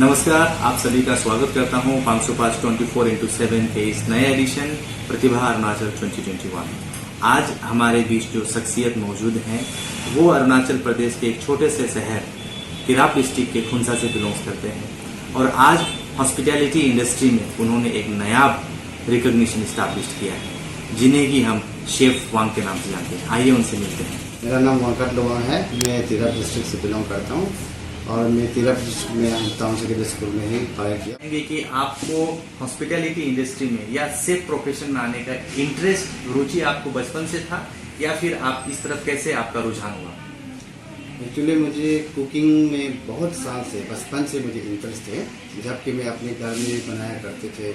नमस्कार, आप सभी का स्वागत करता हूं 505 24x7 के इस नए एडिशन प्रतिभा अरुणाचल 2021। आज हमारे बीच जो शख्सियत मौजूद हैं वो अरुणाचल प्रदेश के एक छोटे से शहर तिराप डिस्ट्रिक्ट के खुंसा से बिलोंग्स करते हैं और आज हॉस्पिटैलिटी इंडस्ट्री में उन्होंने एक नया रिकॉग्निशन स्टैब्लिश किया है, जिन्हें कि हम शेफ वांग के नाम से जानते हैं। आइए उनसे मिलते हैं। मेरा नाम वांगकट लोवांग है। मैं तिराप डिस्ट्रिक्ट से बिलोंग करता हूँ और मैं तिराप डिस्ट्रिक्ट में टाउन सेकेंडरी स्कूल में ही पढ़ाई किया। कहेंगे कि आपको हॉस्पिटैलिटी इंडस्ट्री में या सेफ प्रोफेशन में आने का इंटरेस्ट, रुचि आपको बचपन से था या फिर आप इस तरफ कैसे आपका रुझान हुआ? एक्चुअली मुझे कुकिंग में बहुत साल से, बचपन से मुझे इंटरेस्ट है, जबकि मैं अपने घर में भी बनाया करते थे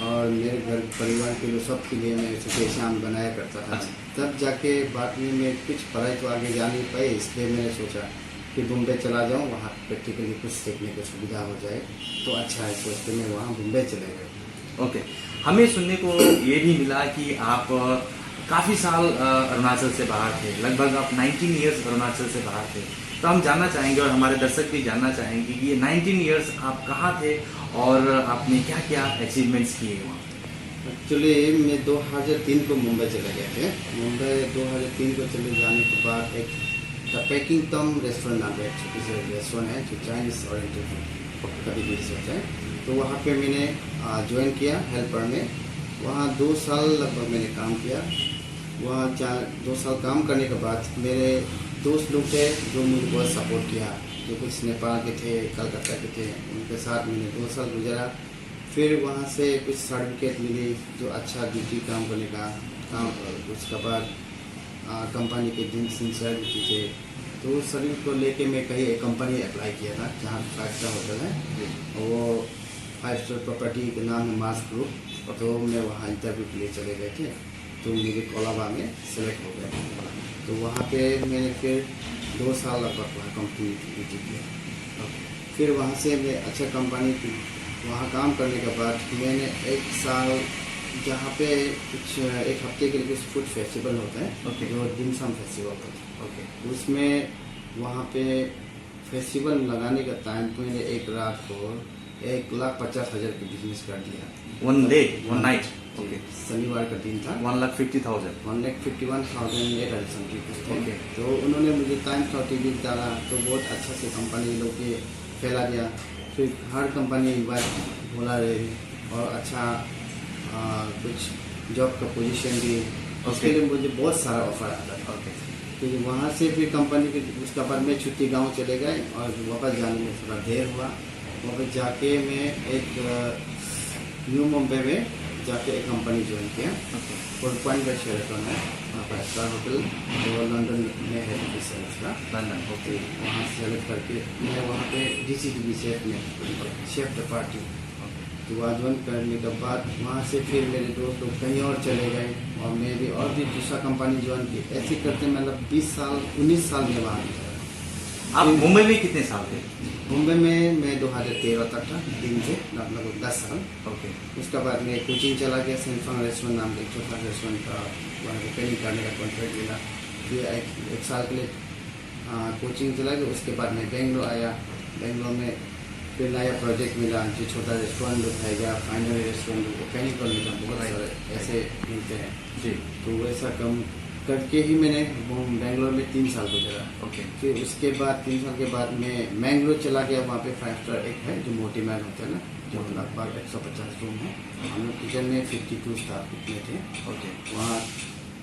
और मेरे घर परिवार के लोग सब के लिए मैं सुबह शाम बनाया करता था। तब जाके बाद में मैं कुछ पढ़ाई तो आगे जा नहीं पाई, इसलिए मैंने सोचा कि बॉम्बे चला जाऊँ, वहाँ प्रैक्टिकली कुछ सीखने की सुविधा हो जाए तो अच्छा है। सोचते मैं वहाँ बॉम्बे चले गए। ओके, हमें सुनने को ये भी मिला कि आप काफ़ी साल अरुणाचल से बाहर थे, लगभग आप 19 ईयर्स अरुणाचल से बाहर थे। तो हम जानना चाहेंगे और हमारे दर्शक भी जानना चाहेंगे कि ये 19 ईयर्स आप कहाँ थे और आपने क्या क्या अचीवमेंट्स किए वहाँ? एक्चुअली मैं 2003 को मुंबई चले गए थे। मुंबई 2003 को चले जाने के बाद एक द पेकिंग टॉम रेस्टोरेंट नाम का एक छोटी सी रेस्टोरेंट है जो चाइनीज ओरिएंटेड कभी डिश होता है, तो वहाँ पे मैंने ज्वाइन किया हेल्पर में। वहाँ 2 साल लगभग मैंने काम किया। वहाँ 2 साल काम करने के बाद मेरे दोस्त लोग थे जो मुझे बहुत सपोर्ट किया, जो कुछ नेपाल के थे, कलकत्ता के थे, उनके साथ मैंने 2 साल गुजारा। फिर वहाँ से कुछ सर्टिफिकेट मिली जो अच्छा ड्यूटी काम करने का काम। उसके बाद कंपनी के दिन सिंसियरिटी थे, तो उस सर्टिफिकेट को लेके मैं कहीं एक कंपनी अप्लाई किया था जहाँ 5 स्टार होटल है, वो 5 स्टार प्रॉपर्टी के नाम है मास ग्रुप। तो मैं वहाँ इंटरव्यू के लिए चले गए थे, तो मुझे कोलाबा में सेलेक्ट हो गया। तो वहाँ पे मैंने फिर 2 साल लगभग वहाँ कंपनी ड्यूटी किया। फिर वहाँ से मैं अच्छा कंपनी थी, वहाँ काम करने के बाद मैंने 1 साल जहाँ पे कुछ 1 हफ्ते के लिए कुछ फूड फेस्टिवल होता है, जो डिमसम फेस्टिवल होता है, उसमें वहाँ पे फेस्टिवल लगाने का टाइम तो मैंने एक रात को 1,50,000 की बिजनेस कर दिया। 1 डे 1 नाइट? ओके, शनिवार का दिन था। 1,50,000 1,51,800 समथिंग थे। तो उन्होंने मुझे टाइम 30 डाला, तो बहुत अच्छा से कंपनी लोग के फैला दिया। फिर हर कंपनी इन्वाइट बोला रही और अच्छा कुछ जॉब का पोजीशन भी, उसके लिए मुझे बहुत सारा ऑफर आता था। तो वहाँ से फिर कंपनी के उसके बाद मैं छुट्टी गांव चले गए और वापस जाने में थोड़ा देर हुआ। वापस जाके मैं एक न्यू मुंबई में जाके एक कंपनी ज्वाइन किया, फोर्ट पॉइंट का शेरटन है, वहाँ पर स्टार होटल जो लंदन में है उसका लंदन। ओके, वहाँ सेलेक्ट करके मैं वहाँ पे DCTV शेफ में शेफ द पार्टी। तो वहाँ ज्वाइन करने के बाद वहाँ से फिर मेरे दोस्त लोग कहीं और चले गए और मैं भी और भी दूसरा कंपनी ज्वाइन की। ऐसे करते मतलब 19 साल में वहाँ आप मुंबई में कितने साल थे? मुंबई में मैं 2013 तक था, 3 से लगभग 10 साल। ओके, उसके बाद मैं कोचिंग चला गया, सेंफांग रेस्टोरेंट नाम का एक छोटा रेस्टोरेंट का, वहाँ पे ट्रेनिंग करने का कॉन्ट्रैक्ट मिला। फिर एक साल के लिए कोचिंग चला गया। उसके बाद मैं बेंगलोर आया। बेंगलोर में फिर नया प्रोजेक्ट मिला जो छोटा रेस्टोरेंट उठाएगा, फाइनल रेस्टोरेंट कैनिकल में बहुत सारे ऐसे मिलते हैं जी। तो वैसा कम करके ही मैंने बेंगलोर में 3 साल गुजरा। ओके, फिर उसके बाद 3 साल के बाद मैं मैंगलोर चला गया। वहाँ पे 5 स्टार एक है जो मोटी मैन होता है ना, जो लगभग 150 रूम है। हम लोग किचन में 52 स्टाफ कितने थे। ओके, वहाँ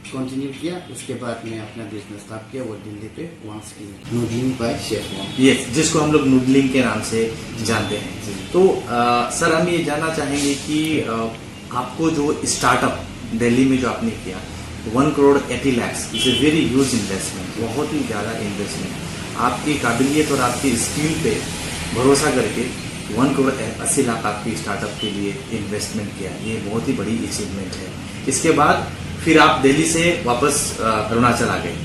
कंटिन्यू किया। उसके बाद मैं अपना बिजनेस स्टार्ट किया, वो दिल्ली पे वहाँ से नूडलिंग बाय शेफ वांग, ये जिसको हम लोग नूडलिंग के नाम से जानते हैं। तो सर, हम ये जानना चाहेंगे कि आपको जो स्टार्टअप दिल्ली में जो आपने किया 1 crore 80 lakh is a very huge investment, बहुत ही ज़्यादा इन्वेस्टमेंट। आपकी काबिलियत और आपकी स्किल पे भरोसा करके 1 करोड़ 80 लाख आपकी स्टार्टअप के लिए इन्वेस्टमेंट किया, ये बहुत ही बड़ी अचीवमेंट है। इसके बाद फिर आप दिल्ली से वापस अरुणाचल आ गए,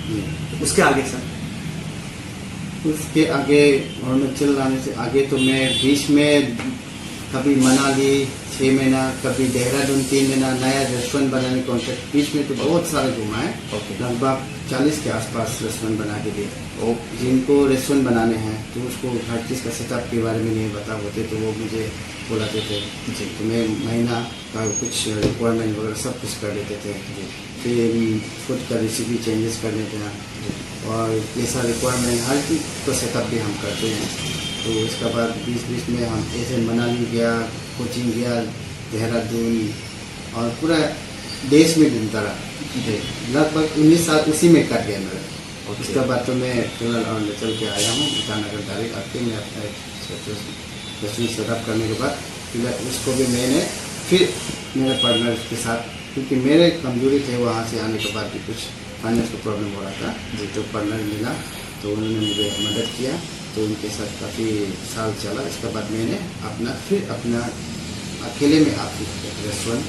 उसके आगे सर? उसके आगे अरुणाचल आने से आगे तो मैं बीच में कभी मनाली 6 महीना, कभी देहरादून 3 महीना, नया रेस्टोरेंट बनाने कॉन्ट्रैक्ट बीच में तो बहुत सारे घुमा है। Okay. लगभग 40 के आसपास रेस्टोरेंट बना के दिए। ओके जिनको रेस्टोरेंट बनाने हैं तो उसको हर चीज़ का सेटअप के बारे में नहीं पता होते तो वो मुझे बुलाते थे। जी तो मैं महीना का कुछ रिक्वायरमेंट वगैरह सब कुछ कर देते थे। जी फिर फूड का रेसिपी चेंजेस कर देते हैं जी और जैसा रिक्वायरमेंट हर चीज़ को सेटअप भी हम करते हैं। तो उसके बाद बीच में हम ऐसे मनाली गया, कोचिंग गया, देहरादून और पूरा देश में घूमता रहा। जी लगभग 19 साल उसी में कट गया मेरा। ओके। उसके बाद तो मैं केरल और चल के आया हूँ ईटानगर डायरेक्ट आके मैं अपना रेस्टोरेंट सेटअप करने के बाद फिर उसको भी मैंने फिर मेरे पार्टनर के साथ, क्योंकि मेरे कमजोरी थे वहाँ से आने के बाद भी कुछ फाइनेंस का प्रॉब्लम हो रहा था। जी। तो पार्टनर मिला तो उन्होंने मुझे मदद किया तो उनके साथ काफ़ी साल चला। इसके बाद मैंने अपना अकेले में आप एक रेस्टोरेंट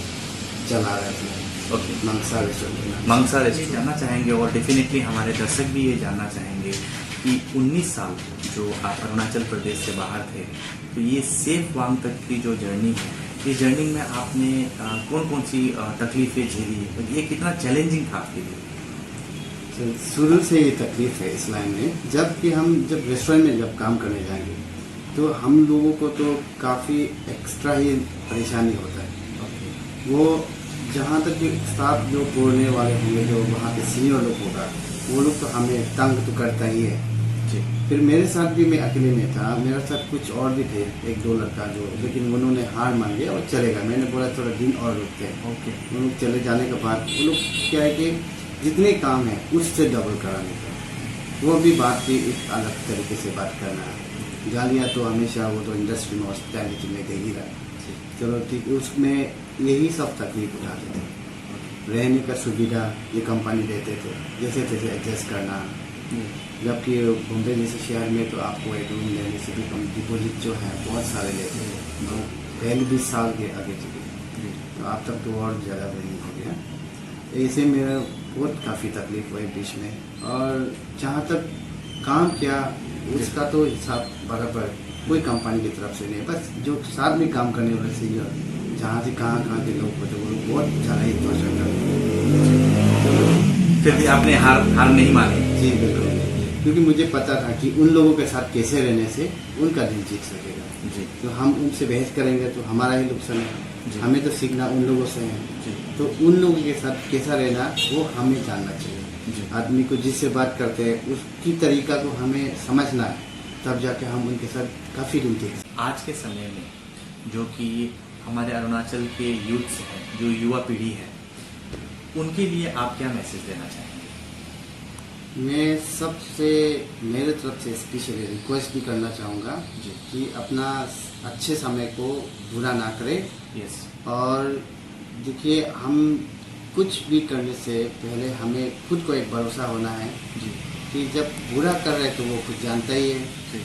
चला रहा था, ओके। मंगसा रेस्टोरेंट। मंगसा रेस्टोरेंट जानना चाहेंगे और डेफिनेटली हमारे दर्शक भी ये जानना चाहेंगे कि 19 साल जो आप अरुणाचल प्रदेश से बाहर थे, तो ये सेफ वांग तक की जो जर्नी है, इस जर्नी में आपने कौन कौन सी तकलीफें झेली, ये कितना चैलेंजिंग था आपके लिए? तो शुरू से ये तकलीफ है इस लाइन में। जब रेस्टोरेंट में जब काम करने जाएंगे तो हम लोगों को तो काफ़ी एक्स्ट्रा ही परेशानी होता है। वो जहाँ तक कि स्टाफ जो बोलने वाले होंगे, जो वहाँ के सीनियर लोग होगा, वो लोग तो हमें तंग तो करता ही है। जी फिर मेरे साथ भी मैं अकेले में था, मेरे साथ कुछ और भी थे 1-2 लड़का जो, लेकिन उन्होंने हार मान लिया और चले गए। मैंने बोला थोड़ा दिन और रुकते हैं। ओके वो लोग चले जाने के बाद वो लोग क्या है कि जितने काम है उससे डबल कराने का, वो भी बात की एक अलग तरीके से बात करना है। गालियाँ तो हमेशा वो तो इंडस्ट्री में हॉस्पिटैलिटी में दे ही रहा। चलो ठीक, उसमें यही सब तकलीफ उठाते थे। रहने का सुविधा ये कंपनी देते थे, जैसे तैसे एडजस्ट करना। जबकि बॉम्बे जैसे शहर में तो आपको एक रूम लेने से भी कम डिपॉजिट जो है बहुत सारे लेते हैं, तो पहले 20 साल के आगे चले, तो अब तक तो और ज़्यादा नहीं हो गया। ऐसे मेरा बहुत काफ़ी तकलीफ हुई बीच में। और जहाँ तक काम किया उसका तो हिसाब बराबर कोई कंपनी की तरफ से नहीं, बस जो साथ में काम करने वाले सीनियर जहाँ से कहाँ के लोग होते वो लोग बहुत ज़्यादा ही टॉर्चर करते। फिर भी आपने हार नहीं मानी? जी बिल्कुल, क्योंकि मुझे पता था कि उन लोगों के साथ कैसे रहने से उनका दिल जीत सकेगा। जी तो हम उनसे बहस करेंगे तो हमारा ही नुकसान जी। है। हमें तो सीखना उन लोगों से है, जी तो उन लोगों के साथ कैसा रहना वो हमें जानना जी। चाहिए। आदमी को जिससे बात करते हैं उसकी तरीका को हमें समझना है, तब जाके हम उनके साथ काफ़ी दिन थे। आज के समय में जो कि हमारे अरुणाचल के यूथ्स हैं, जो युवा पीढ़ी है, उनके लिए आप क्या मैसेज देना चाहेंगे? मैं सबसे मेरे तरफ से स्पेशली रिक्वेस्ट भी करना चाहूँगा जी। कि अपना अच्छे समय को बुरा ना करें। यस और देखिए, हम कुछ भी करने से पहले हमें खुद को एक भरोसा होना है जी कि जब बुरा कर रहे हैं तो वो खुद जानता ही है, जी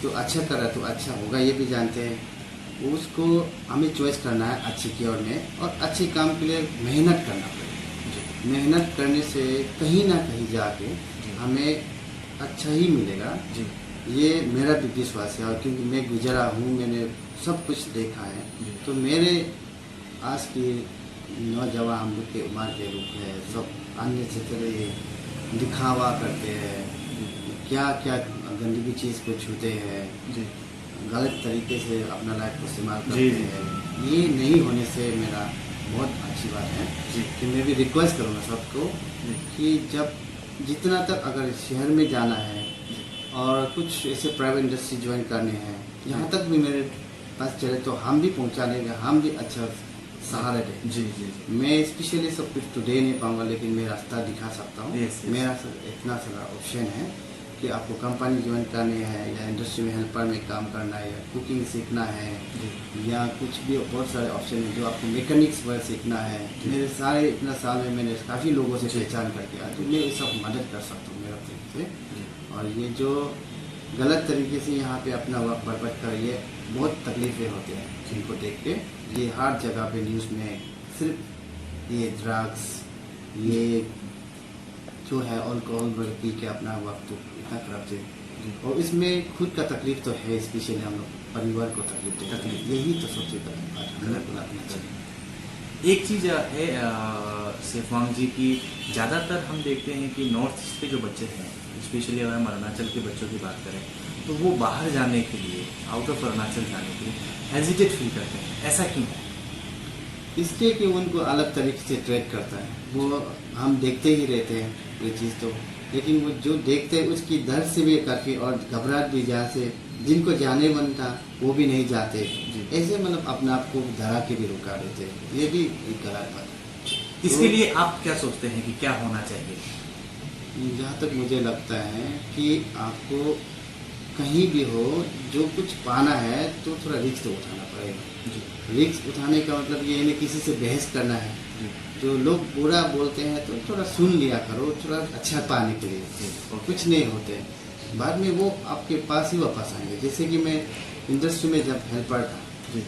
तो अच्छा कर रहा है तो अच्छा होगा ये भी जानते हैं। उसको हमें चॉइस करना है अच्छी की ओर में, और अच्छे काम के लिए मेहनत करना पड़ेगा। जी मेहनत करने से कहीं ना कहीं जाके जी। हमें अच्छा ही मिलेगा। जी ये मेरा भी विश्वास है, और क्योंकि मैं गुजरा हूँ, मैंने सब कुछ देखा है, जी। तो मेरे आज की नौजवान हम लोग के उम्र के लोग हैं, सब अन्य क्षेत्र दिखावा करते हैं, क्या क्या गंदगी चीज़ को छूते हैं, जी गलत तरीके से अपना लाइफ को इस्तेमाल जी, करते जी। हैं। ये नहीं होने से मेरा बहुत अच्छी बात है जी। कि मैं भी रिक्वेस्ट करूँगा सबको जी। कि जब जितना तक अगर शहर में जाना है और कुछ ऐसे प्राइवेट इंडस्ट्री ज्वाइन करने हैं, यहाँ तक भी मेरे पास चले तो हम भी पहुँचाने का, हम भी अच्छा सहारा दें। जी जी जी। मैं स्पेशली सब कुछ तो दे नहीं पाऊंगा, लेकिन मैं रास्ता दिखा सकता हूँ। Yes, yes. मेरा इतना सारा ऑप्शन है कि आपको कंपनी ज्वाइन करनी है, या इंडस्ट्री में हेल्पर में काम करना है, या कुकिंग सीखना है, या कुछ भी बहुत सारे ऑप्शन है। जो आपको मैकेनिक्स वर्क सीखना है, मेरे सारे इतना साल में मैंने काफ़ी लोगों से पहचान करके आया, तो मैं ये सब मदद कर सकता हूँ मेरा तरफ से। और ये जो गलत तरीके से यहाँ पे अपना वक्त बर्बाद कर, ये बहुत तकलीफें होते हैं जिनको देख के। ये हर जगह पे न्यूज़ में सिर्फ ये ड्रग्स, ये जो है अल्कोहल वगैरह पी के अपना वक्त इतना खराब से और इसमें खुद का तकलीफ तो है, स्पेशली हम लोग परिवार को तकलीफ देता है, यही तो सबसे बड़ी बात हमें बुलाना चाहिए। एक चीज़ है सेफवांग जी की, ज़्यादातर हम देखते हैं कि नॉर्थ ईस्ट के जो बच्चे हैं, स्पेशली अगर हम अरुणाचल के बच्चों की बात करें, तो वो बाहर जाने के लिए, आउट ऑफ अरुणाचल जाने के लिए हेजिटेट फील करते हैं। ऐसा क्यों है? इसलिए कि उनको अलग तरीके से ट्रेड करता है, वो हम देखते ही रहते हैं ये चीज़ तो, लेकिन वो जो देखते हैं उसकी दर्द से भी काफ़ी और घबराहट भी, जहाँ से जिनको जाने मन था वो भी नहीं जाते, ऐसे मतलब अपने आप को डरा के भी रुका देते हैं, ये भी एक गलत बात है। इसके लिए आप क्या सोचते हैं कि क्या होना चाहिए? जहाँ तक मुझे लगता है कि आपको कहीं भी हो जो कुछ पाना है तो थोड़ा रिस्क तो उठाना पड़ेगा। रिस्क उठाने का मतलब ये नहीं किसी से बहस करना है, जो लोग बुरा बोलते हैं तो थोड़ा सुन लिया करो, थोड़ा अच्छा पाने के लिए, कुछ नहीं होते, बाद में वो आपके पास ही वापस आएंगे। जैसे कि मैं इंडस्ट्री में जब हेल्पर था,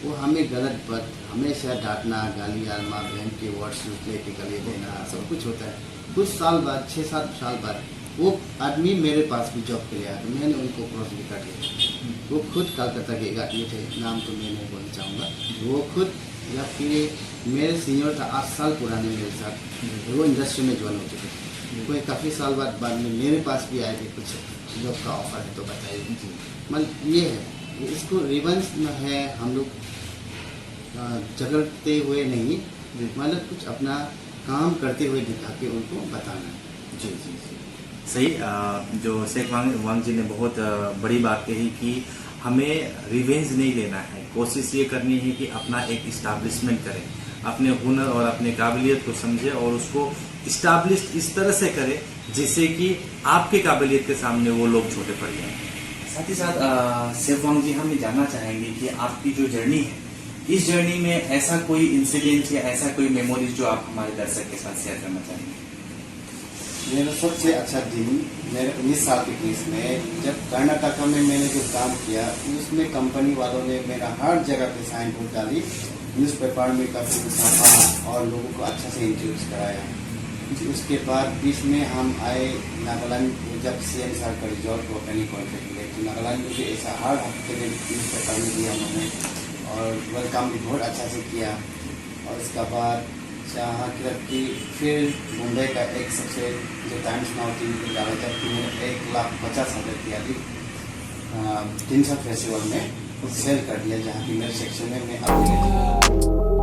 वो हमें गलत बात हमेशा डांटना, गाली आलमा, बहन के वर्ड्स लेके गले देना, सब कुछ होता है। कुछ साल बाद, 6-7 साल बाद वो आदमी मेरे पास भी जॉब के लिए आया, तो मैंने उनको क्रॉस भी कर लिया। वो खुद कलकत्ता के एक आदमी थे, नाम तो मैं नहीं बोलना चाहूँगा, वो खुद या फिर मेरे सीनियर था, 8 साल पुराने मेरे साथ, वो इंडस्ट्री में ज्वाइन हो चुके थे। कोई काफ़ी साल बाद में मेरे पास भी आए थे, कुछ जॉब का ऑफर है तो बताइए। मतलब ये है, इसको रिवेंस है, हम लोग झगड़ते हुए नहीं, मतलब कुछ अपना काम करते हुए दिखा के उनको बताना है। जी जी जी, सही। जो शेख वांग जी ने बहुत बड़ी बात कही कि हमें रिवेंज नहीं लेना है, कोशिश ये करनी है कि अपना एक इस्टाब्लिशमेंट करें, अपने हुनर और अपने काबिलियत को समझे और उसको इस्टाब्लिश इस तरह से करें जिससे कि आपके काबिलियत के सामने वो लोग छोटे पड़ जाएं। साथ ही साथ शेख वांग जी, हम ये जानना चाहेंगे कि आपकी जो जर्नी है, इस जर्नी में ऐसा कोई इंसिडेंट या ऐसा कोई मेमोरीज जो आप हमारे दर्शक के साथ शेयर करना चाहेंगे? मेरा सबसे अच्छा दिन मेरे 19 साल की केस में, जब कर्नाटका में मैंने जो काम किया, उसमें कंपनी वालों ने मेरा हर जगह पे साइन बोर्ड डाली, न्यूज़पेपर में काफ़ी छापा और लोगों को अच्छा से इंट्रोड्यूस कराया। उसके बाद बीच में हम आए नागालैंड, जब CM सर का रिजॉर्ट को अपनी कॉन्ट्रैक्ट मिले, तो नागालैंड में भी ऐसा हर हफ्ते में न्यूज़पेपर में दिया उन्होंने और वेलकम भी बहुत अच्छा से किया। और उसके बाद जहाँ कि फिर मुंबई का एक सबसे जो टाइम्स नाउ टीवी को डाला था कि मैंने 1,50,000 की अधिक 300 फेस्टिवल में सेल कर दिया, जहाँ की मेरे सेक्शन में मैं अभी